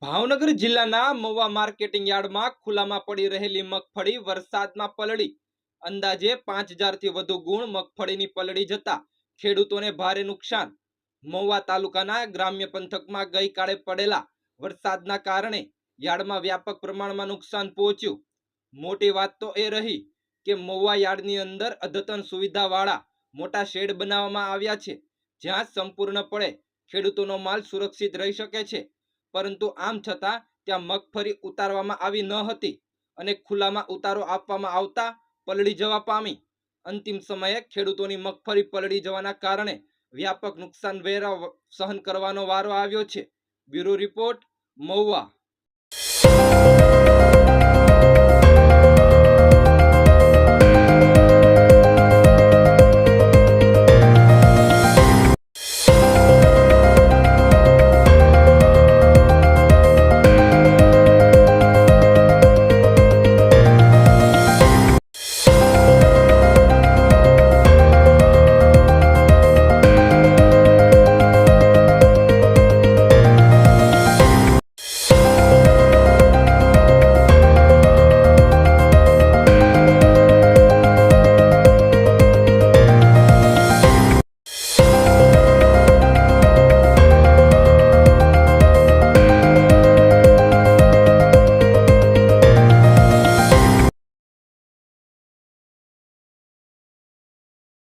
ભાવનગર જિલ્લાના મહુવા માર્કેટિંગ યાર્ડમાં ખુલ્લામાં પડી રહેલી મગફળી વરસાદમાં પલળી અંદાજે 5000 થી વધુ ગુણ મગફળીની પલળી જતા ખેડૂતોને ભારે નુકસાન। મહુવા તાલુકાના ગ્રામ્ય પંથકમાં ગઈકાલે પડેલા વરસાદના કારણે યાર્ડમાં વ્યાપક પ્રમાણમાં નુકસાન પહોંચ્યું। મોટી વાત તો એ રહી કે મહુવા યાર્ડની અંદર અદ્યતન સુવિધાવાળા મોટા શેડ બનાવવામાં આવ્યા છે, જ્યાં સંપૂર્ણપણે ખેડૂતોનો માલ સુરક્ષિત રહી શકે છે। પરંતુ આમ છતાં ત્યાં મગફળી ઉતારવામાં આવી ન હતી અને ખુલ્લામાં ઉતારો આપવામાં આવતા પલળી જવા પામી। અંતિમ સમયે ખેડૂતોની મગફળી પલળી જવાના કારણે વ્યાપક નુકસાન વેરા સહન કરવાનો વારો આવ્યો છે। Bureau report, Mahuva.